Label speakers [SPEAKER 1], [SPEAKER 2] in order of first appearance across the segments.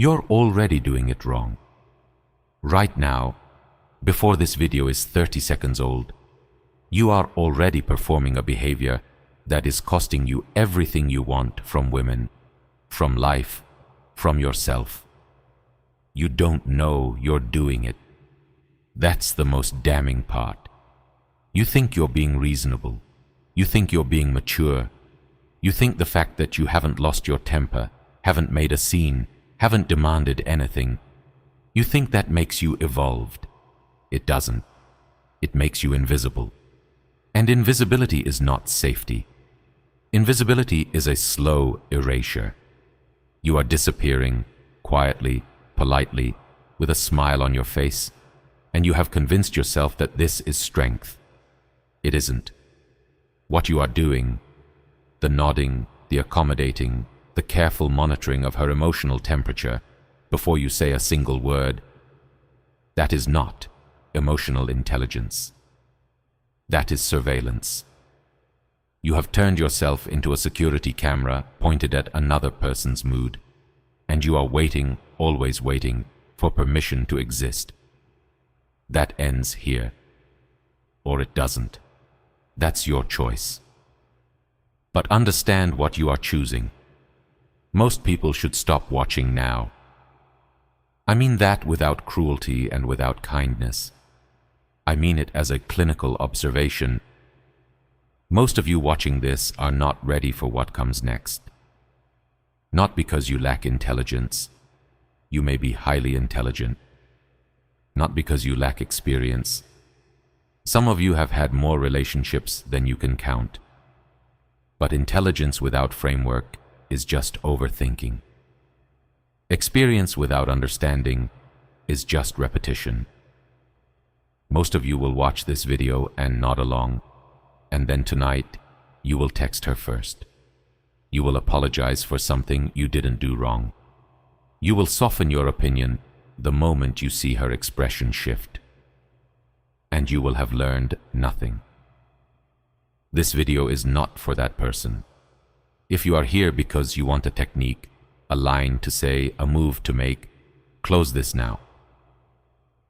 [SPEAKER 1] You're already doing it wrong. Right now, before this video is 30 seconds old, you are already performing a behavior that is costing you everything you want from women, from life, from yourself. You don't know you're doing it. That's the most damning part. You think you're being reasonable. You think you're being mature. You think the fact that you haven't lost your temper, haven't made a scene, haven't demanded anything, you think that makes you evolved. It doesn't. It makes you invisible. And invisibility is not safety. Invisibility is a slow erasure. You are disappearing quietly, politely, with a smile on your face, and you have convinced yourself that this is strength. It isn't. What you are doing, the nodding, the accommodating, the careful monitoring of her emotional temperature before you say a single word, that is not emotional intelligence. That is surveillance. You have turned yourself into a security camera pointed at another person's mood, and you are waiting, always waiting, for permission to exist. That ends here. Or it doesn't. That's your choice. But understand what you are choosing. Most people should stop watching now. I mean that without cruelty and without kindness. I mean it as a clinical observation. Most of you watching this are not ready for what comes next. Not because you lack intelligence. You may be highly intelligent. Not because you lack experience. Some of you have had more relationships than you can count. But intelligence without framework is just overthinking. Experience without understanding is just repetition. Most of you will watch this video and nod along, and then tonight you will text her first. You will apologize for something you didn't do wrong. You will soften your opinion the moment you see her expression shift. And you will have learned nothing. This video is not for that person. If you are here because you want a technique, a line to say, a move to make, close this now.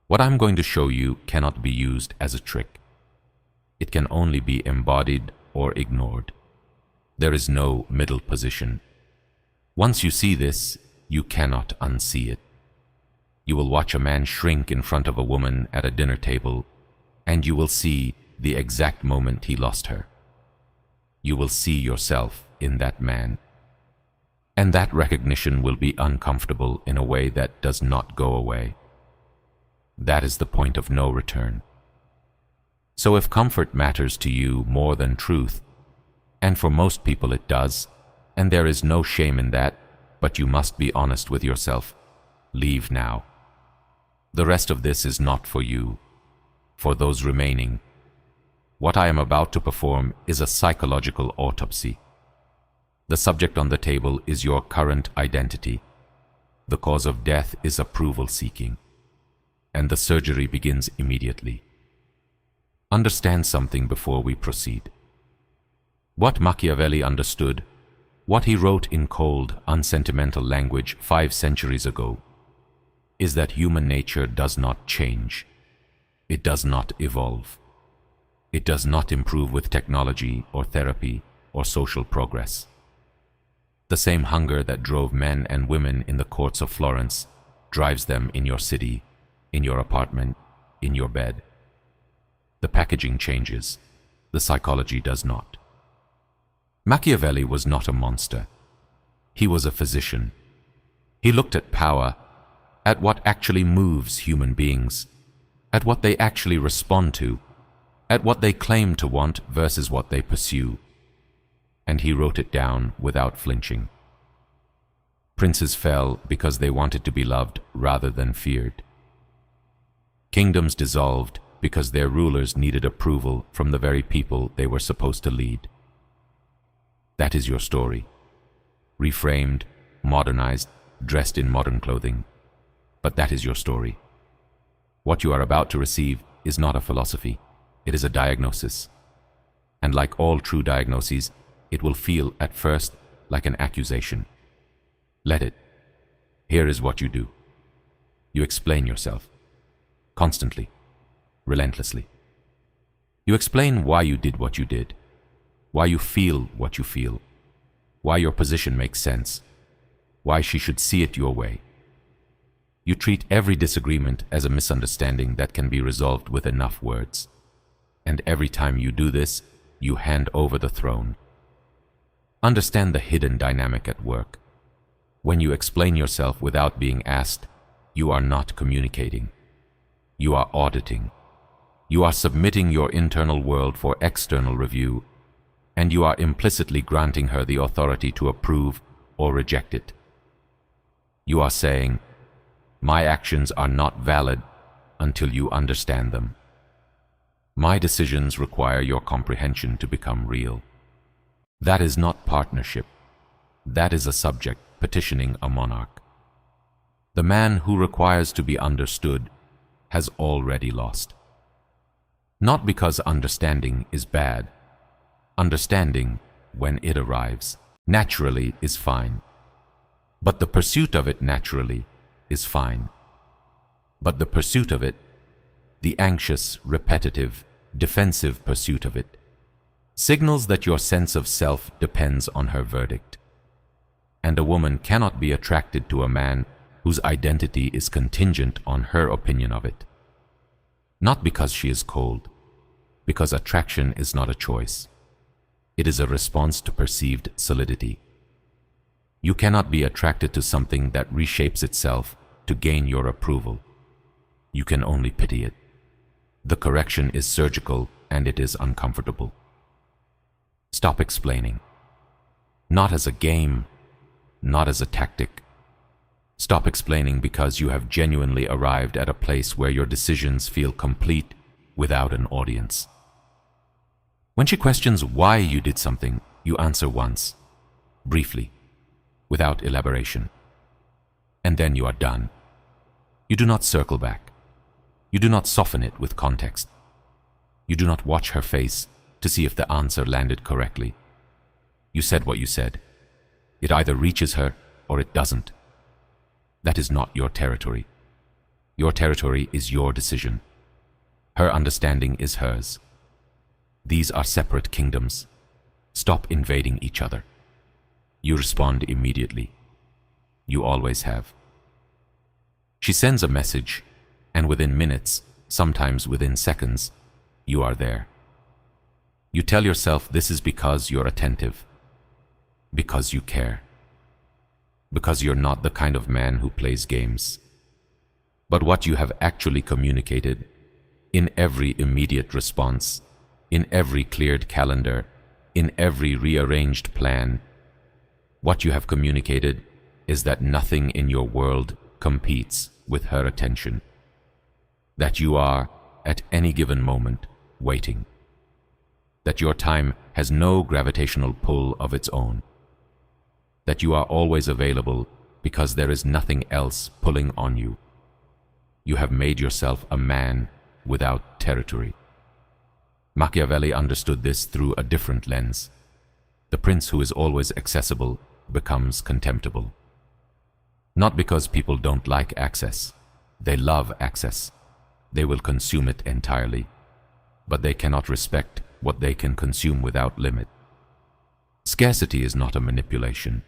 [SPEAKER 1] What I'm going to show you cannot be used as a trick. It can only be embodied or ignored. There is no middle position. Once you see this, you cannot unsee it. You will watch a man shrink in front of a woman at a dinner table, and you will see the exact moment he lost her. You will see yourself in that man. And that recognition will be uncomfortable in a way that does not go away. That is the point of no return. So if comfort matters to you more than truth, and for most people it does, and there is no shame in that, but you must be honest with yourself, leave now. The rest of this is not for you. For those remaining, what I am about to perform is a psychological autopsy. The subject on the table is your current identity. The cause of death is approval seeking, and the surgery begins immediately. Understand something before we proceed. What Machiavelli understood, what he wrote in cold, unsentimental language 5 centuries ago, is that human nature does not change. It does not evolve. It does not improve with technology or therapy or social progress. The same hunger that drove men and women in the courts of Florence drives them in your city, in your apartment, in your bed. The packaging changes. The psychology does not. Machiavelli was not a monster. He was a physician. He looked at power, at what actually moves human beings, at what they actually respond to, at what they claim to want versus what they pursue. And he wrote it down without flinching. Princes fell because they wanted to be loved rather than feared. Kingdoms dissolved because their rulers needed approval from the very people they were supposed to lead. That is your story. Reframed, modernized, dressed in modern clothing. But that is your story. What you are about to receive is not a philosophy. It is a diagnosis. And like all true diagnoses, it will feel at first like an accusation. Let it. Here is what you do. You explain yourself. Constantly. Relentlessly. You explain why you did what you did. Why you feel what you feel. Why your position makes sense. Why she should see it your way. You treat every disagreement as a misunderstanding that can be resolved with enough words. And every time you do this, you hand over the throne. Understand the hidden dynamic at work. When you explain yourself without being asked, you are not communicating. You are auditing. You are submitting your internal world for external review, and you are implicitly granting her the authority to approve or reject it. You are saying, my actions are not valid until you understand them. My decisions require your comprehension to become real. That is not partnership. That is a subject petitioning a monarch. The man who requires to be understood has already lost. Not because understanding is bad. Understanding, when it arrives, naturally is fine. But the pursuit of it naturally is fine. But the pursuit of it, the anxious, repetitive, defensive pursuit of it, signals that your sense of self depends on her verdict. And a woman cannot be attracted to a man whose identity is contingent on her opinion of it. Not because she is cold, because attraction is not a choice. It is a response to perceived solidity. You cannot be attracted to something that reshapes itself to gain your approval. You can only pity it. The correction is surgical and it is uncomfortable. Stop explaining. Not as a game, not as a tactic. Stop explaining because you have genuinely arrived at a place where your decisions feel complete without an audience. When she questions why you did something, you answer once, briefly, without elaboration. And then you are done. You do not circle back. You do not soften it with context. You do not watch her face to see if the answer landed correctly. You said what you said. It either reaches her or it doesn't. That is not your territory. Your territory is your decision. Her understanding is hers. These are separate kingdoms. Stop invading each other. You respond immediately. You always have. She sends a message, and within minutes, sometimes within seconds, you are there. You tell yourself this is because you're attentive, because you care, because you're not the kind of man who plays games. But what you have actually communicated, in every immediate response, in every cleared calendar, in every rearranged plan, what you have communicated is that nothing in your world competes with her attention. That you are, at any given moment, waiting. That your time has no gravitational pull of its own. That you are always available because there is nothing else pulling on you. You have made yourself a man without territory. Machiavelli understood this through a different lens. The prince who is always accessible becomes contemptible. Not because people don't like access. They love access. They will consume it entirely. But they cannot respect what they can consume without limit. Scarcity is not a manipulation.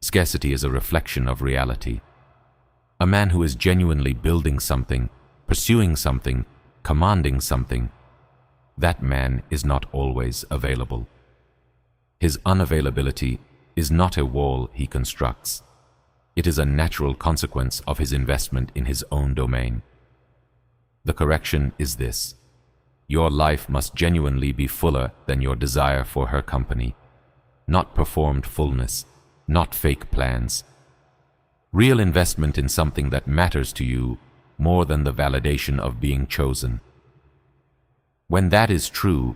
[SPEAKER 1] Scarcity is a reflection of reality. A man who is genuinely building something, pursuing something, commanding something, that man is not always available. His unavailability is not a wall he constructs. It is a natural consequence of his investment in his own domain. The correction is this: your life must genuinely be fuller than your desire for her company, not performed fullness, not fake plans. Real investment in something that matters to you more than the validation of being chosen. When that is true,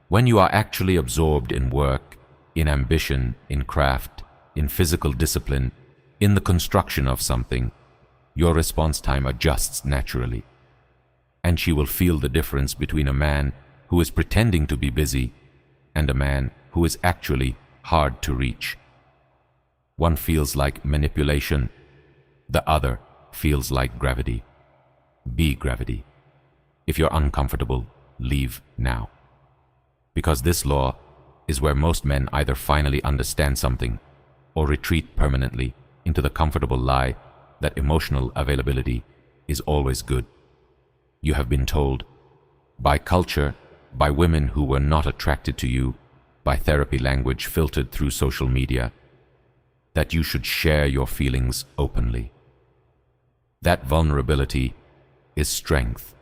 [SPEAKER 1] when you are actually absorbed in work, in ambition, in craft, in physical discipline, in the construction of something, your response time adjusts naturally. And she will feel the difference between a man who is pretending to be busy and a man who is actually hard to reach. One feels like manipulation, The other feels like gravity. Be gravity. If you're uncomfortable, leave now. Because this law is where most men either finally understand something or retreat permanently into the comfortable lie that emotional availability is always good. You have been told, by culture, by women who were not attracted to you, by therapy language filtered through social media, that you should share your feelings openly. That vulnerability is strength.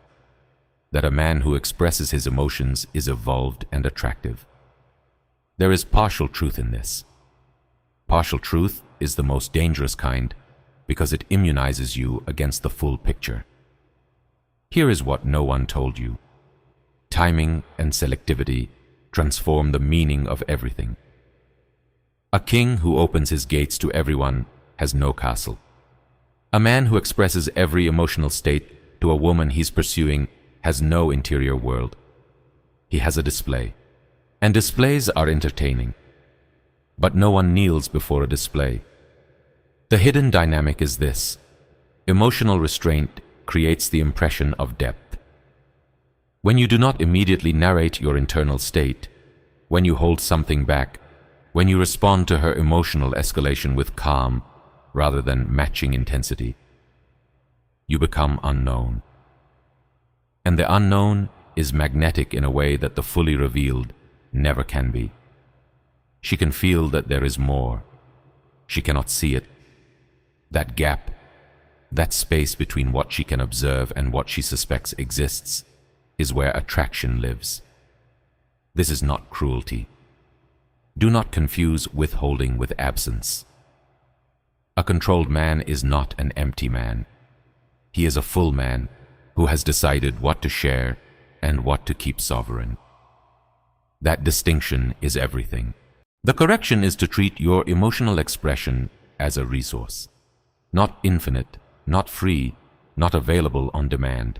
[SPEAKER 1] That a man who expresses his emotions is evolved and attractive. There is partial truth in this. Partial truth is the most dangerous kind because it immunizes you against the full picture. Here is what no one told you. Timing and selectivity transform the meaning of everything. A king who opens his gates to everyone has no castle. A man who expresses every emotional state to a woman he's pursuing has no interior world. He has a display, and displays are entertaining. But no one kneels before a display. The hidden dynamic is this: emotional restraint creates the impression of depth. When you do not immediately narrate your internal state, when you hold something back, when you respond to her emotional escalation with calm rather than matching intensity, you become unknown. And the unknown is magnetic in a way that the fully revealed never can be. She can feel that there is more. She cannot see it. That gap, that space between what she can observe and what she suspects exists, is where attraction lives. This is not cruelty. Do not confuse withholding with absence. A controlled man is not an empty man. He is a full man who has decided what to share and what to keep sovereign. That distinction is everything. The correction is to treat your emotional expression as a resource, not infinite, not free, not available on demand.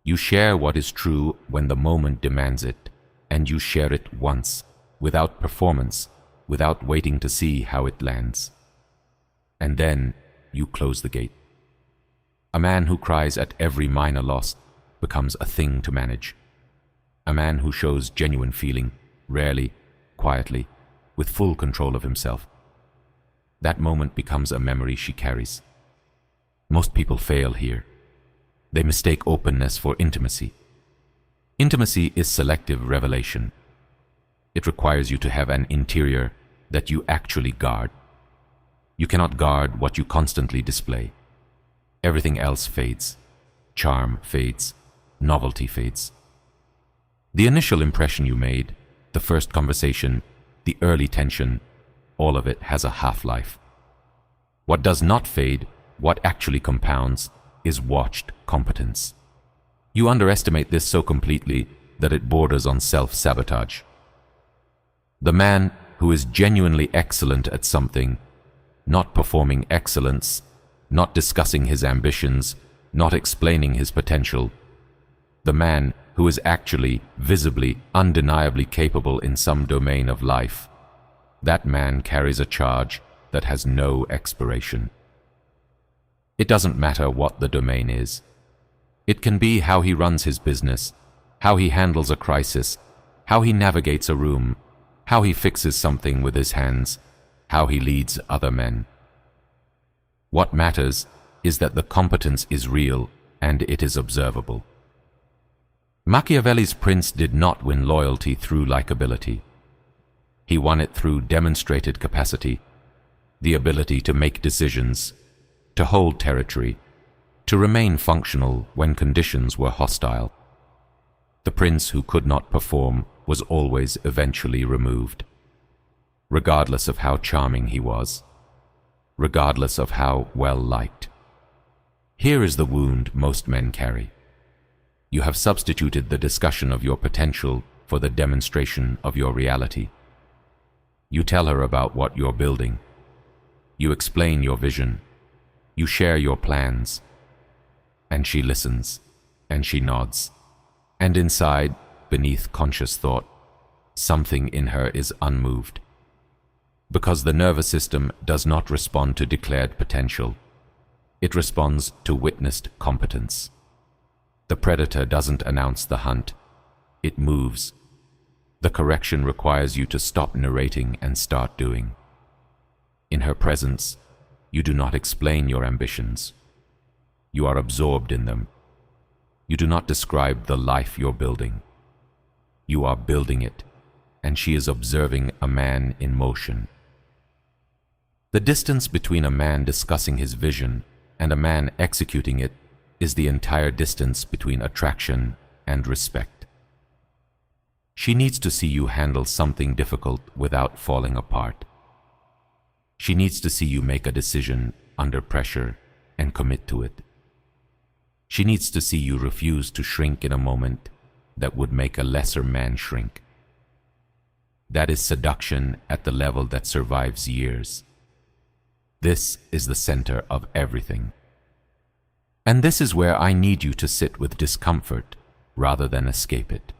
[SPEAKER 1] You share what is true when the moment demands it, and you share it once, without performance, without waiting to see how it lands. And then you close the gate. A man who cries at every minor loss becomes a thing to manage. A man who shows genuine feeling, rarely, quietly, with full control of himself. That moment becomes a memory she carries. Most people fail here. They mistake openness for intimacy. Intimacy is selective revelation. It requires you to have an interior that you actually guard. You cannot guard what you constantly display. Everything else fades. Charm fades. Novelty fades. The initial impression you made, the first conversation, the early tension, all of it has a half-life. What does not fade, what actually compounds, is watched competence. You underestimate this so completely that it borders on self-sabotage. The man who is genuinely excellent at something, not performing excellence, not discussing his ambitions, not explaining his potential, the man who is actually, visibly, undeniably capable in some domain of life, that man carries a charge that has no expiration. It doesn't matter what the domain is. It can be how he runs his business, how he handles a crisis, how he navigates a room, how he fixes something with his hands, how he leads other men. What matters is that the competence is real and it is observable. Machiavelli's prince did not win loyalty through likability. He won it through demonstrated capacity, the ability to make decisions, to hold territory, to remain functional when conditions were hostile. The prince who could not perform was always eventually removed, regardless of how charming he was, regardless of how well liked. Here is the wound most men carry. You have substituted the discussion of your potential for the demonstration of your reality. You tell her about what you're building. You explain your vision. You share your plans. And she listens, and she nods. And inside, beneath conscious thought, something in her is unmoved. Because the nervous system does not respond to declared potential. It responds to witnessed competence. The predator doesn't announce the hunt, it moves. The correction requires you to stop narrating and start doing. In her presence, you do not explain your ambitions. You are absorbed in them. You do not describe the life you're building. You are building it, and she is observing a man in motion. The distance between a man discussing his vision and a man executing it is the entire distance between attraction and respect. She needs to see you handle something difficult without falling apart. She needs to see you make a decision under pressure and commit to it. She needs to see you refuse to shrink in a moment that would make a lesser man shrink. That is seduction at the level that survives years. This is the center of everything. And this is where I need you to sit with discomfort rather than escape it.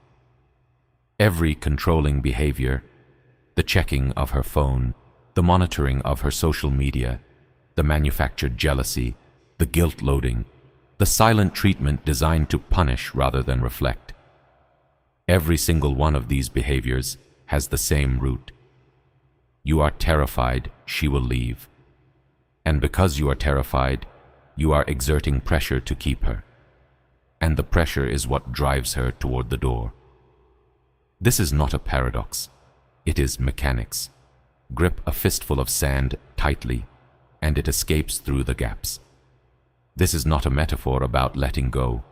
[SPEAKER 1] Every controlling behavior, the checking of her phone, the monitoring of her social media, the manufactured jealousy, the guilt loading, the silent treatment designed to punish rather than reflect. Every single one of these behaviors has the same root. You are terrified she will leave. And because you are terrified, you are exerting pressure to keep her. And the pressure is what drives her toward the door. This is not a paradox. It is mechanics. Grip a fistful of sand tightly, and it escapes through the gaps. This is not a metaphor about letting go.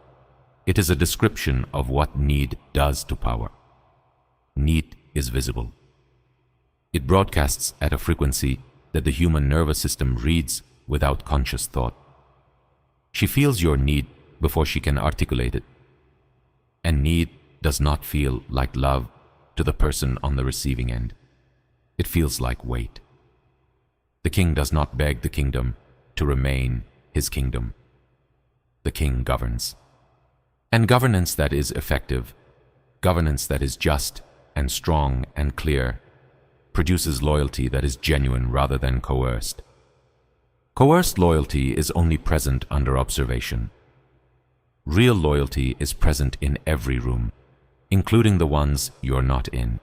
[SPEAKER 1] It is a description of what need does to power. Need is visible. It broadcasts at a frequency that the human nervous system reads without conscious thought. She feels your need before she can articulate it. And need does not feel like love to the person on the receiving end. It feels like weight. The king does not beg the kingdom to remain his kingdom. The king governs. And governance that is effective, governance that is just and strong and clear, produces loyalty that is genuine rather than coerced. Coerced loyalty is only present under observation. Real loyalty is present in every room, including the ones you're not in.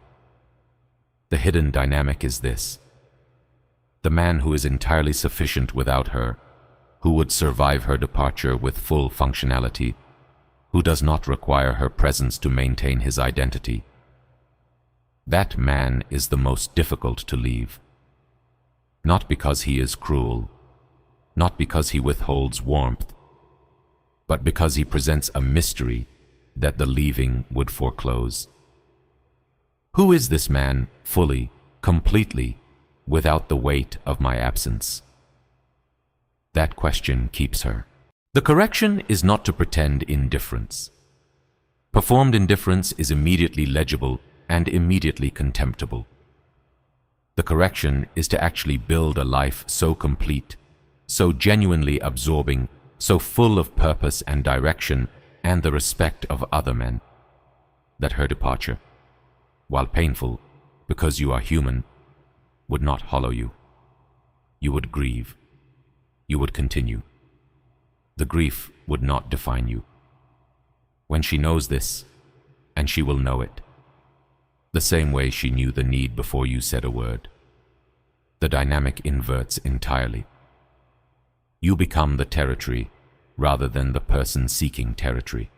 [SPEAKER 1] The hidden dynamic is this: the man who is entirely sufficient without her, who would survive her departure with full functionality, who does not require her presence to maintain his identity. That man is the most difficult to leave. Not because he is cruel, not because he withholds warmth, but because he presents a mystery that the leaving would foreclose. Who is this man fully, completely, without the weight of my absence? That question keeps her. The correction is not to pretend indifference. Performed indifference is immediately legible and immediately contemptible. The correction is to actually build a life so complete, so genuinely absorbing, so full of purpose and direction and the respect of other men, that her departure, while painful because you are human, would not hollow you. You would grieve. You would continue. The grief would not define you. When she knows this, and she will know it, the same way she knew the need before you said a word, the dynamic inverts entirely. You become the territory rather than the person seeking territory.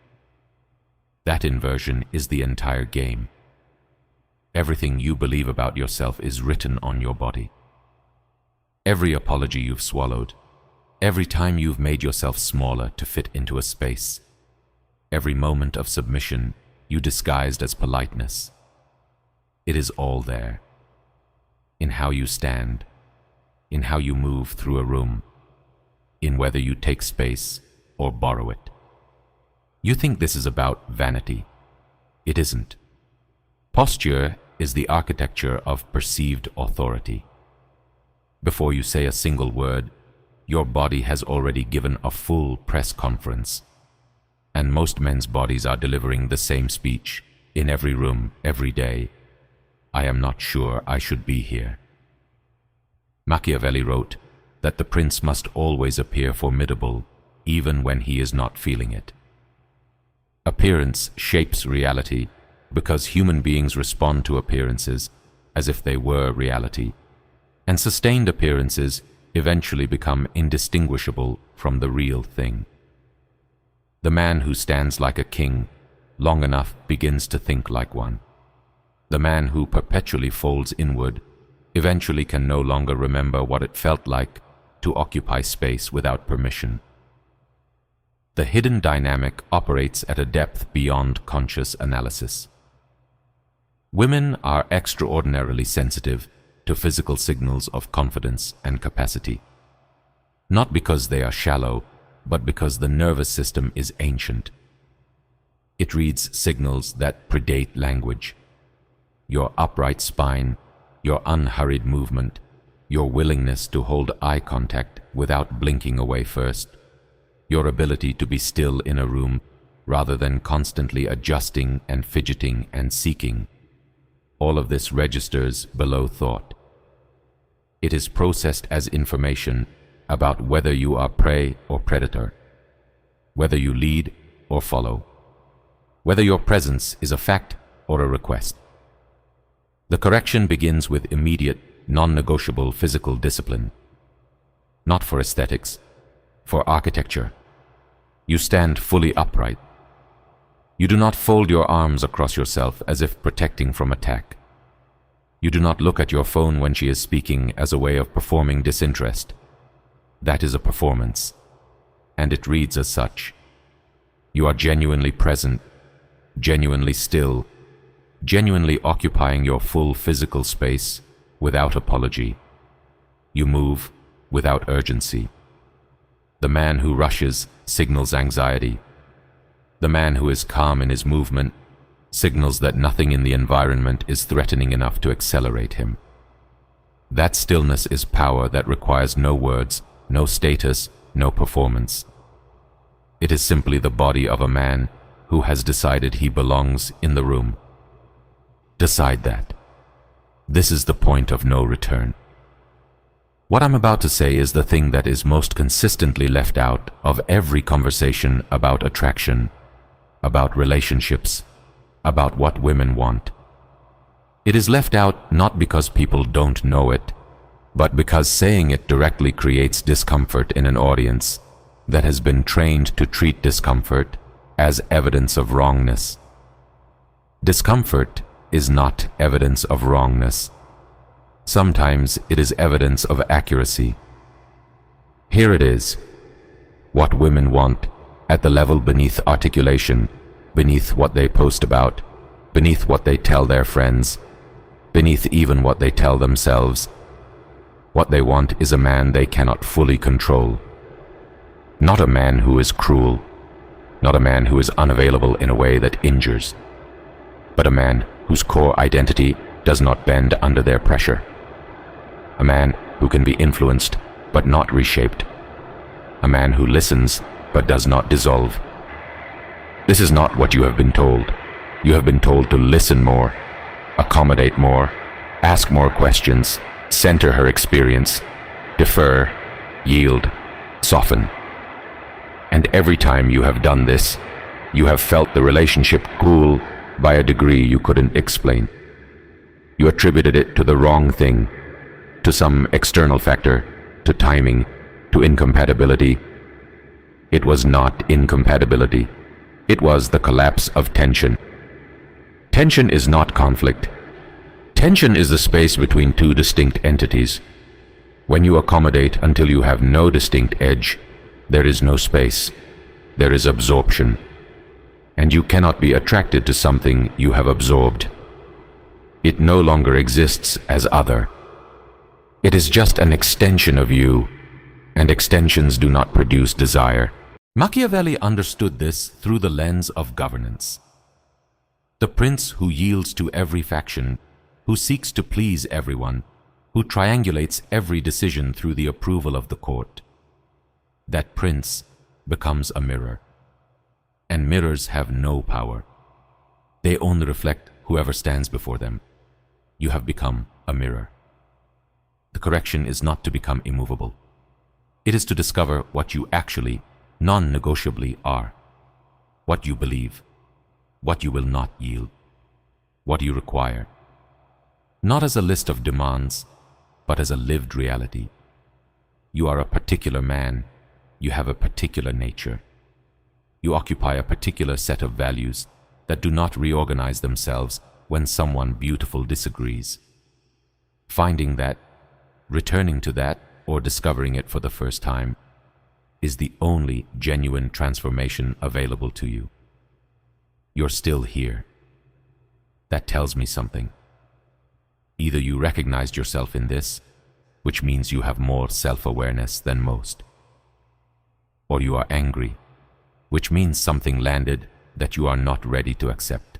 [SPEAKER 1] That inversion is the entire game. Everything you believe about yourself is written on your body. Every apology you've swallowed, every time you've made yourself smaller to fit into a space, every moment of submission you disguised as politeness, it is all there. In how you stand, in how you move through a room, in whether you take space or borrow it. You think this is about vanity. It isn't. Posture is the architecture of perceived authority. Before you say a single word, your body has already given a full press conference, and most men's bodies are delivering the same speech in every room, every day. I am not sure I should be here. Machiavelli wrote, that the prince must always appear formidable, even when he is not feeling it. Appearance shapes reality because human beings respond to appearances as if they were reality, and sustained appearances eventually become indistinguishable from the real thing. The man who stands like a king long enough begins to think like one. The man who perpetually folds inward eventually can no longer remember what it felt like to occupy space without permission. The hidden dynamic operates at a depth beyond conscious analysis. Women are extraordinarily sensitive to physical signals of confidence and capacity, not because they are shallow, but because the nervous system is ancient. It reads signals that predate language. Your upright spine, your unhurried movement, your willingness to hold eye contact without blinking away first, your ability to be still in a room rather than constantly adjusting and fidgeting and seeking. All of this registers below thought. It is processed as information about whether you are prey or predator, whether you lead or follow, whether your presence is a fact or a request. The correction begins with immediate, non-negotiable physical discipline. Not for aesthetics, for architecture. You stand fully upright. You do not fold your arms across yourself as if protecting from attack. You do not look at your phone when she is speaking as a way of performing disinterest. That is a performance, and it reads as such. You are genuinely present, genuinely still, genuinely occupying your full physical space without apology. You move without urgency. The man who rushes signals anxiety. The man who is calm in his movement signals that nothing in the environment is threatening enough to accelerate him. That stillness is power that requires no words, no status, no performance. It is simply the body of a man who has decided he belongs in the room. Decide that. This is the point of no return. What I'm about to say is the thing that is most consistently left out of every conversation about attraction, about relationships, about what women want. It is left out not because people don't know it, but because saying it directly creates discomfort in an audience that has been trained to treat discomfort as evidence of wrongness. Discomfort is not evidence of wrongness. Sometimes it is evidence of accuracy. Here it is, what women want at the level beneath articulation, beneath what they post about, beneath what they tell their friends, beneath even what they tell themselves. What they want is a man they cannot fully control. Not a man who is cruel, not a man who is unavailable in a way that injures, but a man whose core identity does not bend under their pressure. A man who can be influenced but not reshaped. A man who listens but does not dissolve. This is not what you have been told. You have been told to listen more, accommodate more, ask more questions, center her experience, defer, yield, soften. And every time you have done this, you have felt the relationship cool by a degree you couldn't explain. You attributed it to the wrong thing, to some external factor, to timing, to incompatibility. It was not incompatibility. It was the collapse of tension. Tension is not conflict. Tension is the space between two distinct entities. When you accommodate until you have no distinct edge, there is no space. There is absorption. And you cannot be attracted to something you have absorbed. It no longer exists as other. It is just an extension of you, and extensions do not produce desire. Machiavelli understood this through the lens of governance. The prince who yields to every faction, who seeks to please everyone, who triangulates every decision through the approval of the court. That prince becomes a mirror. And mirrors have no power. They only reflect whoever stands before them. You have become a mirror. The correction is not to become immovable. It is to discover what you actually, non-negotiably are, what you believe, what you will not yield, what you require, not as a list of demands, but as a lived reality. You are a particular man, you have a particular nature. You occupy a particular set of values that do not reorganize themselves when someone beautiful disagrees. Finding that, returning to that, or discovering it for the first time is the only genuine transformation available to you. You're still here. That tells me something. Either you recognized yourself in this, which means you have more self-awareness than most, or you are angry, which means something landed that you are not ready to accept,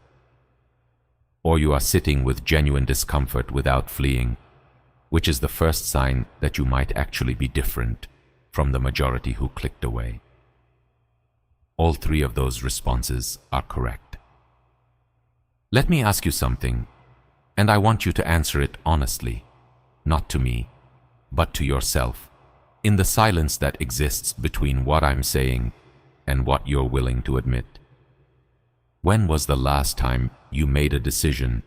[SPEAKER 1] or you are sitting with genuine discomfort without fleeing, which is the first sign that you might actually be different from the majority who clicked away. All three of those responses are correct. Let me ask you something, and I want you to answer it honestly, not to me, but to yourself, in the silence that exists between what I'm saying and what you're willing to admit. When was the last time you made a decision,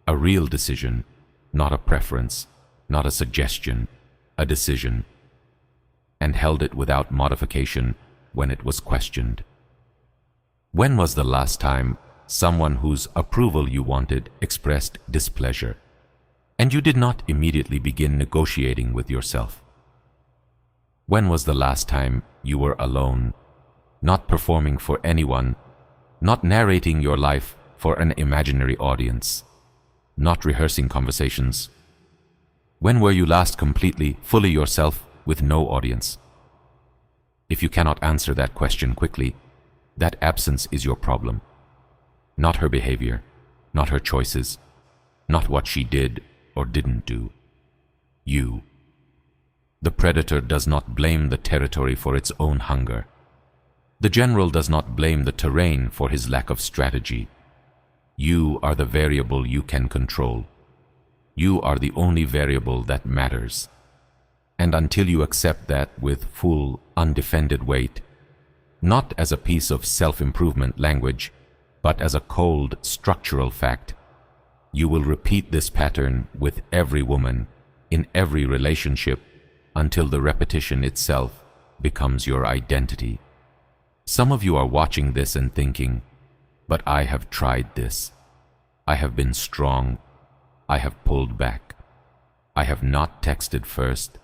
[SPEAKER 1] a real decision, not a preference, not a suggestion, a decision, and held it without modification when it was questioned? When was the last time someone whose approval you wanted expressed displeasure, and you did not immediately begin negotiating with yourself? When was the last time you were alone, not performing for anyone, not narrating your life for an imaginary audience, not rehearsing conversations? When were you last completely, fully yourself with no audience? If you cannot answer that question quickly, that absence is your problem. Not her behavior, not her choices, not what she did or didn't do. You. The predator does not blame the territory for its own hunger. The general does not blame the terrain for his lack of strategy. You are the variable you can control. You are the only variable that matters. And until you accept that with full, undefended weight, not as a piece of self-improvement language, but as a cold, structural fact, you will repeat this pattern with every woman, in every relationship, until the repetition itself becomes your identity. Some of you are watching this and thinking, but I have tried this. I have been strong. I have pulled back. I have not texted first,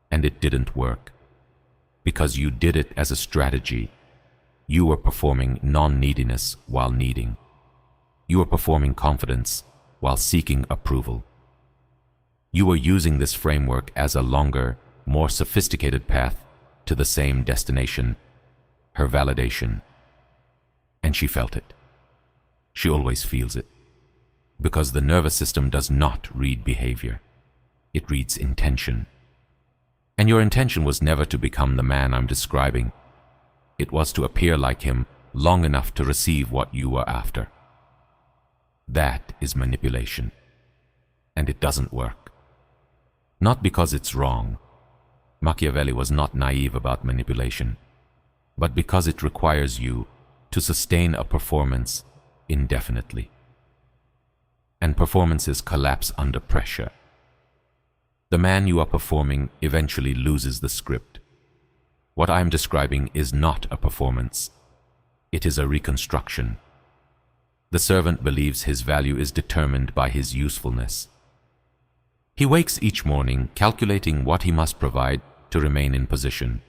[SPEAKER 1] and it didn't work. Because you did it as a strategy. You were performing non-neediness while needing. You were performing confidence while seeking approval. You were using this framework as a longer, more sophisticated path to the same destination, her validation. And she felt it. She always feels it. Because the nervous system does not read behavior. It reads intention. And your intention was never to become the man I'm describing. It was to appear like him long enough to receive what you were after. That is manipulation. And it doesn't work. Not because it's wrong. Machiavelli was not naive about manipulation, but because it requires you to sustain a performance indefinitely. And performances collapse under pressure. The man you are performing eventually loses the script. What I am describing is not a performance. It is a reconstruction. The servant believes his value is determined by his usefulness. He wakes each morning calculating what he must provide to remain in position.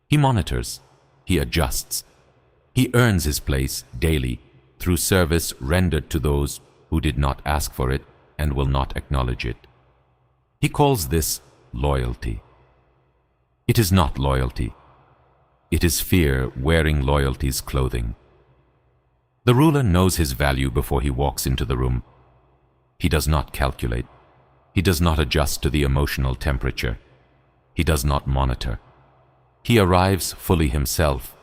[SPEAKER 1] He monitors. He adjusts. He earns his place daily through service rendered to those who did not ask for it and will not acknowledge it. He calls this loyalty. It is not loyalty. It is fear wearing loyalty's clothing. The ruler knows his value before he walks into the room. He does not calculate. He does not adjust to the emotional temperature. He does not monitor. He arrives fully himself,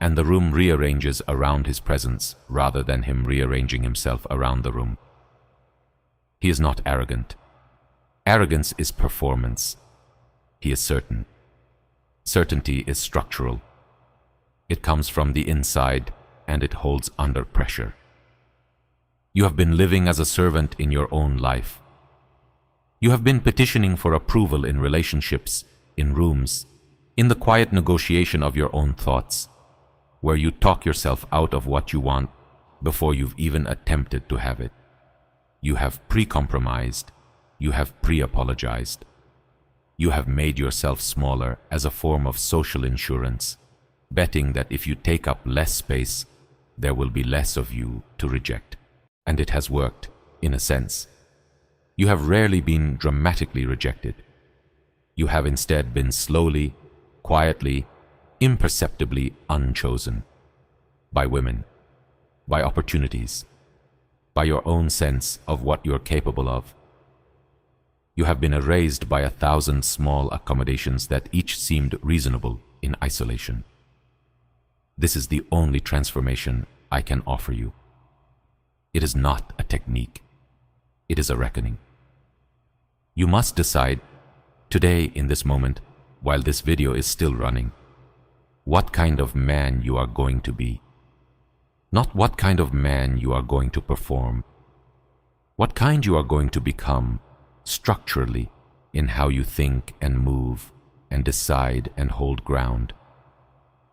[SPEAKER 1] and the room rearranges around his presence rather than him rearranging himself around the room. He is not arrogant. Arrogance is performance. He is certain. Certainty is structural. It comes from the inside and it holds under pressure. You have been living as a servant in your own life. You have been petitioning for approval in relationships, in rooms, in the quiet negotiation of your own thoughts, where you talk yourself out of what you want before you've even attempted to have it. You have pre-compromised. You have pre-apologized. You have made yourself smaller as a form of social insurance, betting that if you take up less space, there will be less of you to reject. And it has worked, in a sense. You have rarely been dramatically rejected. You have instead been slowly, quietly, imperceptibly unchosen. By women, by opportunities, by your own sense of what you're capable of. You have been erased by 1,000 small accommodations that each seemed reasonable in isolation. This is the only transformation I can offer you. It is not a technique. It is a reckoning. You must decide, today in this moment, while this video is still running, what kind of man you are going to be. Not what kind of man you are going to perform. What kind you are going to become structurally in how you think and move and decide and hold ground.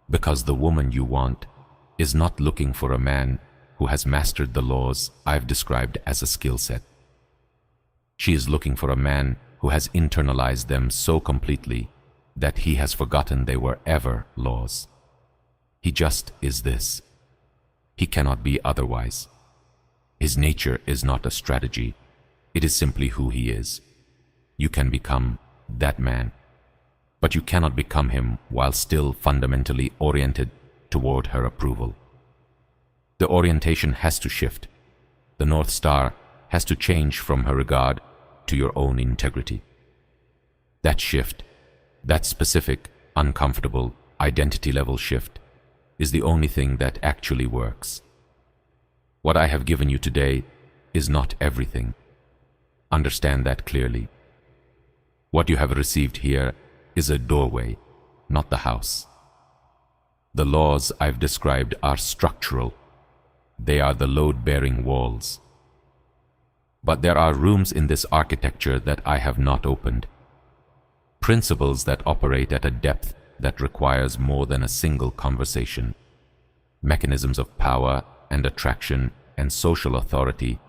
[SPEAKER 1] Because the woman you want is not looking for a man who has mastered the laws I've described as a skill set. She is looking for a man who has internalized them so completely that he has forgotten they were ever laws. He just is this. He cannot be otherwise. His nature is not a strategy. It is simply who he is. You can become that man, but you cannot become him while still fundamentally oriented toward her approval. The orientation has to shift. The North Star has to change from her regard to your own integrity. That shift, that specific, uncomfortable, identity-level shift, is the only thing that actually works. What I have given you today is not everything. Understand that clearly. What you have received here is a doorway, not the house. The laws I've described are structural. They are the load-bearing walls. But there are rooms in this architecture that I have not opened. Principles that operate at a depth that requires more than a single conversation. Mechanisms of power and attraction and social authority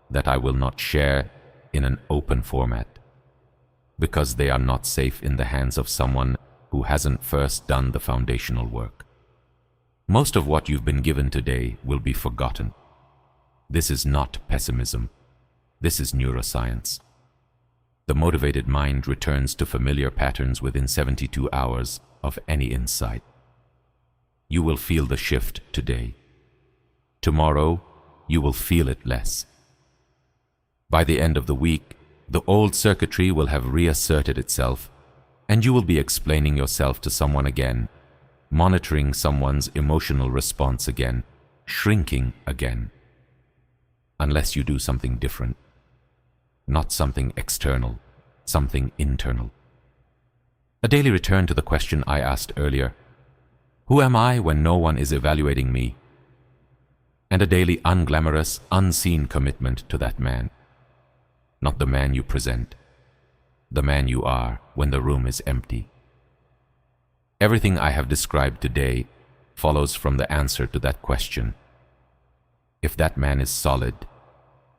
[SPEAKER 1] that I will not share in an open format, because they are not safe in the hands of someone who hasn't first done the foundational work. Most of what you've been given today will be forgotten. This is not pessimism. This is neuroscience. The motivated mind returns to familiar patterns within 72 hours of any insight. You will feel the shift today. Tomorrow, you will feel it less. By the end of the week, the old circuitry will have reasserted itself, and you will be explaining yourself to someone again, monitoring someone's emotional response again, shrinking again. Unless you do something different. Not something external, something internal. A daily return to the question I asked earlier, who am I when no one is evaluating me? And a daily unglamorous, unseen commitment to that man. Not the man you present, the man you are when the room is empty. Everything I have described today follows from the answer to that question. If that man is solid,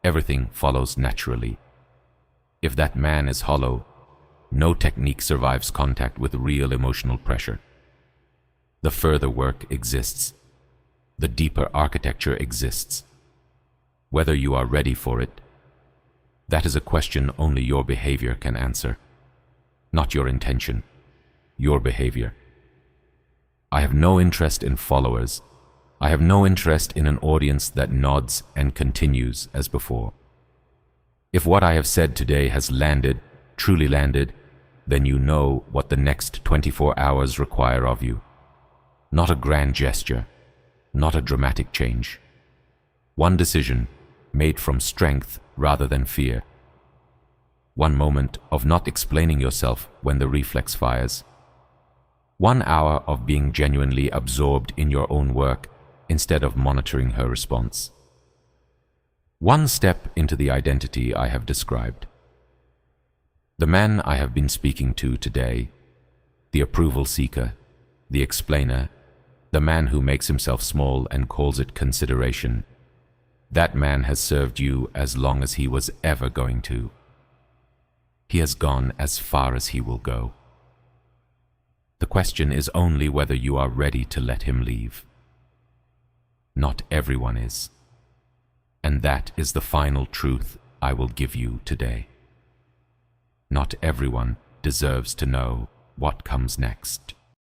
[SPEAKER 1] everything follows naturally. If that man is hollow, no technique survives contact with real emotional pressure. The further work exists. The deeper architecture exists. Whether you are ready for it, that is a question only your behavior can answer. Not your intention, your behavior. I have no interest in followers. I have no interest in an audience that nods and continues as before. If what I have said today has landed, truly landed, then you know what the next 24 hours require of you. Not a grand gesture, not a dramatic change. One decision made from strength rather than fear. One moment of not explaining yourself when the reflex fires. 1 hour of being genuinely absorbed in your own work instead of monitoring her response. 1 step into the identity I have described. The man I have been speaking to today, the approval seeker, the explainer, the man who makes himself small and calls it consideration, that man has served you as long as he was ever going to. He has gone as far as he will go. The question is only whether you are ready to let him leave. Not everyone is. And that is the final truth I will give you today. Not everyone deserves to know what comes next.